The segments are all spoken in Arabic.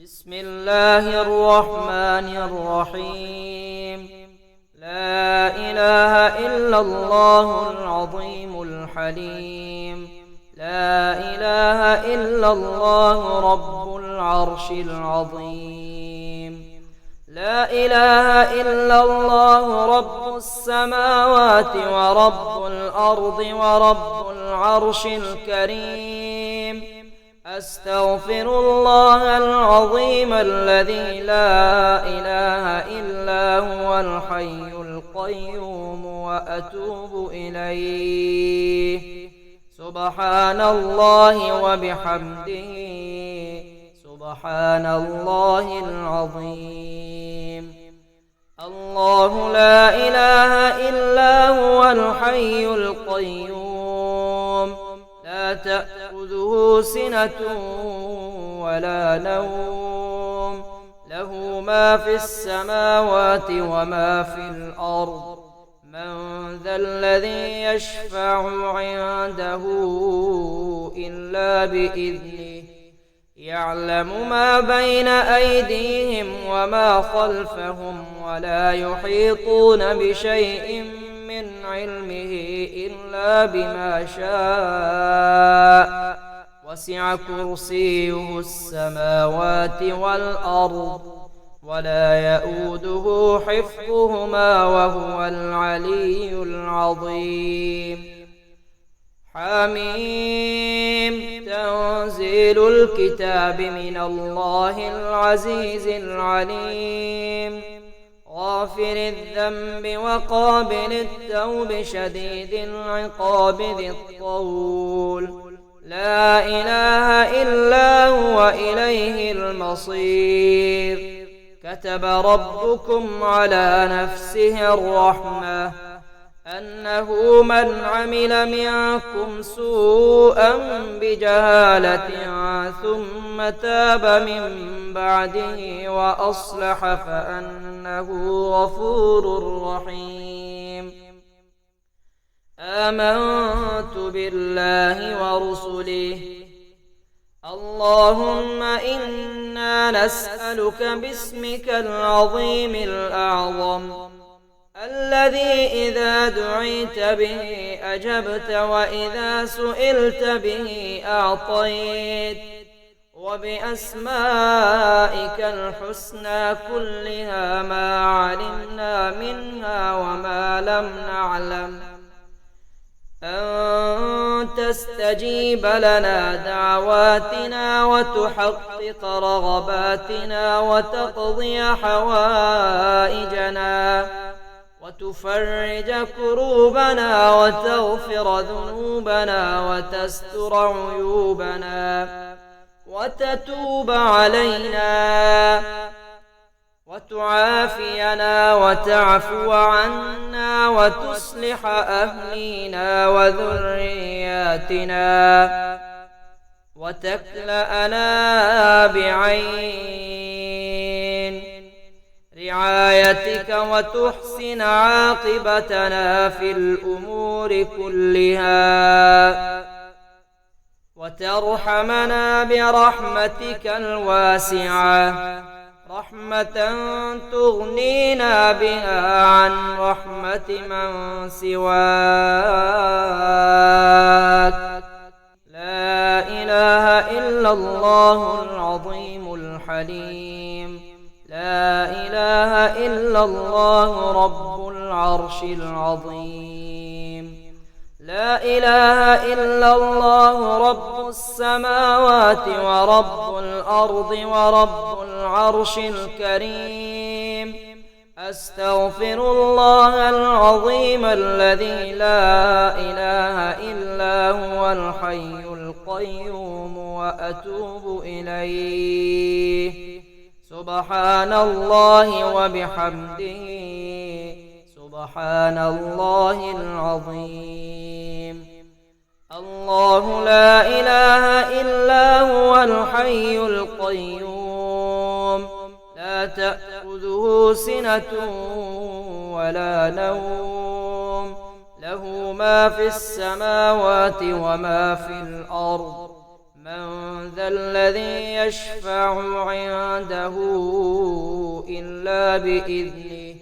بسم الله الرحمن الرحيم. لا إله إلا الله العظيم الحليم. لا إله إلا الله رب العرش العظيم. لا إله إلا الله رب السماوات ورب الأرض ورب العرش الكريم. أستغفر الله العظيم الذي لا إله إلا هو الحي القيوم وأتوب إليه. سبحان الله وبحمده سبحان الله العظيم. الله لا إله إلا هو الحي القيوم لا تأخذه سنة ولا نوم، له ما في السماوات وما في الأرض. من ذا الذي يشفع عنده إلا بإذنه، يعلم ما بين أيديهم وما خلفهم، ولا يحيطون بشيء من علمه إلا بما شاء. وسع كرسيه السماوات والأرض ولا يؤوده حفظهما وهو العلي العظيم. حميم. تنزيل الكتاب من الله العزيز العليم. غافر الذنب وقابل التوب شديد العقاب ذي الطول. لا إله إلا هو إليه المصير. كتب ربكم على نفسه الرحمة أنه من عمل منكم سوءا بجهالة ثم تاب من بعده وأصلح فأنه غفور رحيم. آمنت بالله ورسله. اللهم إنا نسألك باسمك العظيم الأعظم الذي إذا دعيت به أجبت وإذا سئلت به أعطيت، وبأسمائك الحسنى كلها ما علمنا منها وما لم نعلم، أن تستجيب لنا دعواتنا وتحقق رغباتنا وتقضي حوائجنا وتفرج كروبنا وتغفر ذنوبنا وتستر عيوبنا وتتوب علينا وتعافينا وتعفو عنا وتصلح أهلينا وذرياتنا وتكلأنا بعين رعايتك وتحسن عاقبتنا في الأمور كلها وترحمنا برحمتك الواسعة رحمة تغنينا بها عن رحمة من سواك. لا إله إلا الله العظيم الحليم. لا إله إلا الله رب العرش العظيم. لا إله إلا الله رب السماوات ورب الأرض ورب العرش الكريم. أستغفر الله العظيم الذي لا إله إلا هو الحي القيوم وأتوب إليه. سبحان الله وبحمده سبحان الله العظيم. الله لا إله إلا هو الحي القيوم لا تأخذه سنة ولا نوم، له ما في السماوات وما في الأرض. من ذا الذي يشفع عنده إلا بإذنه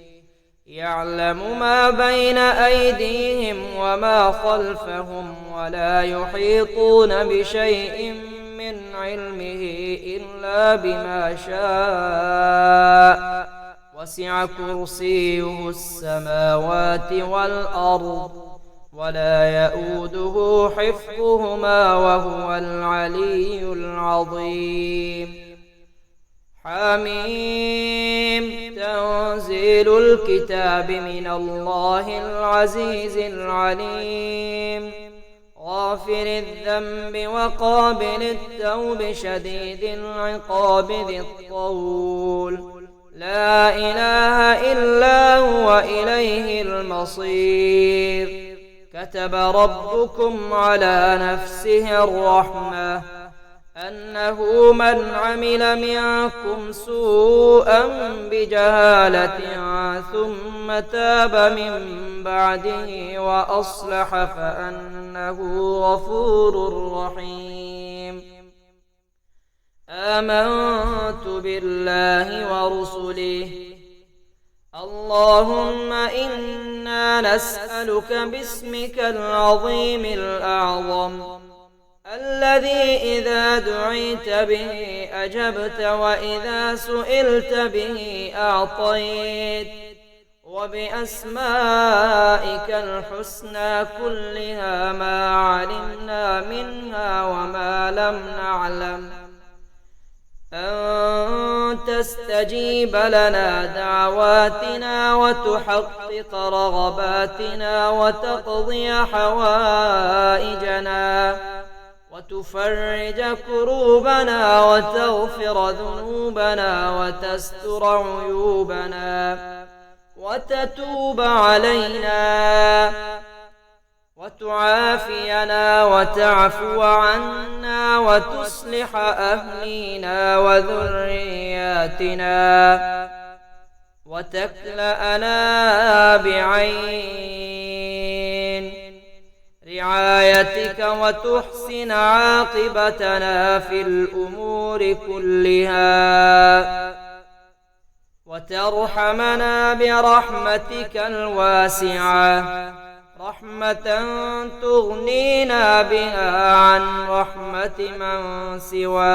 يعلم ما بين أيديهم وما خلفهم ولا يحيطون بشيء من علمه إلا بما شاء وسع كرسيه السماوات والأرض ولا يؤوده حفظهما وهو العلي العظيم. حميم تنزيل الكتاب من الله العزيز العليم غافر الذنب وقابل التوب شديد العقاب ذي الطول لا إله إلا هو إليه المصير. كتب ربكم على نفسه الرحمة أنه من عمل منكم سوءا بجهالة ثم تاب من بعده وأصلح فأنه غفور رحيم. آمنت بالله ورسله. اللهم إنا نسألك باسمك العظيم الأعظم الذي إذا دعيت به أجبت وإذا سئلت به أعطيت وبأسمائك الحسنى كلها ما علمنا منها وما لم نعلم أن تستجيب لنا دعواتنا وتحقق رغباتنا وتقضي حوائجنا وتفرج كروبنا وتغفر ذنوبنا وتستر عيوبنا وتتوب علينا وتعافينا وتعفو عنا وتصلح أهلينا وذرياتنا وتكلأنا بعين رعايتك وتحسن عاقبتنا في الأمور كلها وترحمنا برحمتك الواسعة رحمة تغنينا بها عن رحمة من سواك.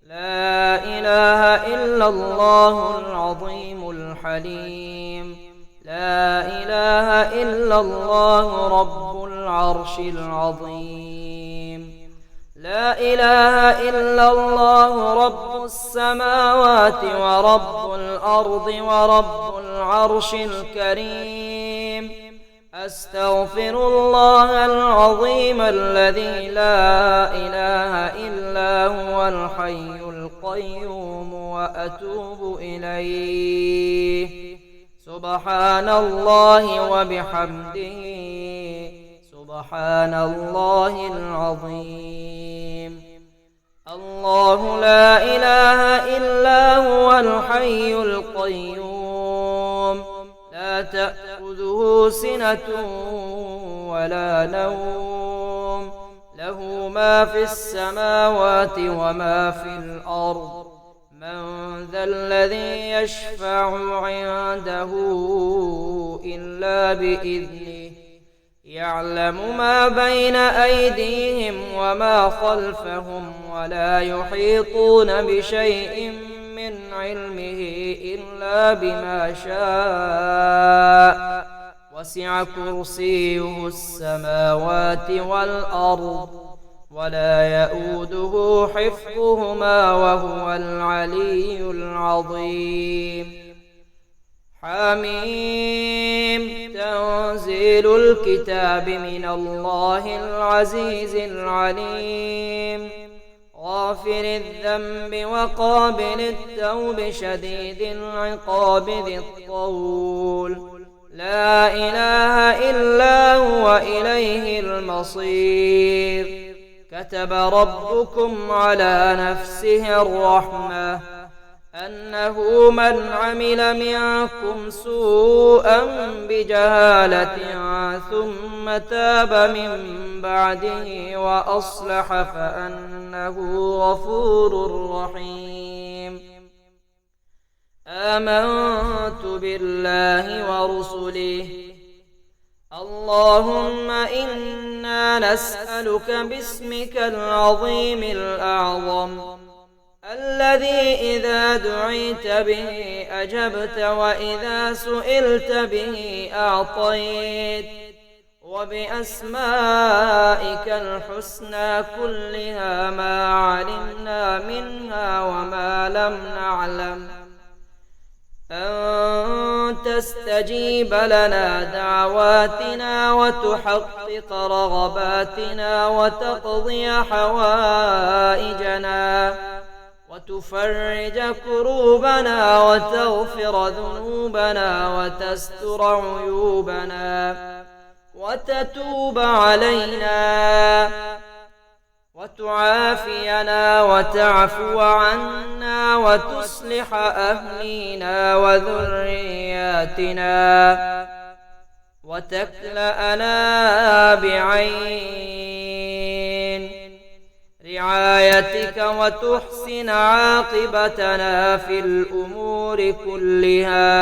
لا إله إلا الله العظيم الحليم. لا إله إلا الله رب العرش العظيم. لا إله إلا الله رب السماوات ورب الأرض ورب العرش الكريم. أستغفر الله العظيم الذي لا إله إلا هو الحي القيوم وأتوب إليه. سبحان الله وبحمده سبحان الله العظيم. الله لا إله إلا هو الحي القيوم لا تأخذه سنة ولا نوم له ما في السماوات وما في الأرض. من ذا الذي يشفع عنده إلا بإذنه يعلم ما بين أيديهم وما خلفهم ولا يحيطون بشيء من علمه إلا بما شاء وسع كرسيه السماوات والأرض ولا يؤوده حفظهما وهو العلي العظيم. حميم تنزيل الكتاب من الله العزيز العليم غافر الذنب وقابل التوب شديد العقاب ذي الطول لا إله إلا هو إليه المصير. كتب ربكم على نفسه الرحمة أنه من عمل منكم سوءا بجهالة ثم تاب من بعده وأصلح فأنه غفور رحيم. آمنت بالله ورسله. اللهم إنا نسألك باسمك العظيم الأعظم الذي إذا دعيت به أجبت وإذا سئلت به أعطيت، وبأسمائك الحسنى كلها ما علمنا منها وما لم نعلم، أن تستجيب لنا دعواتنا وتحقق رغباتنا وتقضي حوائجنا وتفرج كروبنا وتغفر ذنوبنا وتستر عيوبنا وتتوب علينا وتعافينا وتعفو عنا وتصلح أهلينا وذرياتنا وتكلأنا بعين رعايتك وتحسن عاقبتنا في الأمور كلها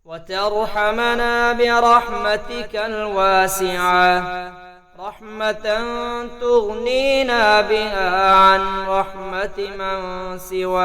وترحمنا برحمتك الواسعة رحمة تغنينا بها عن رحمة من سواك.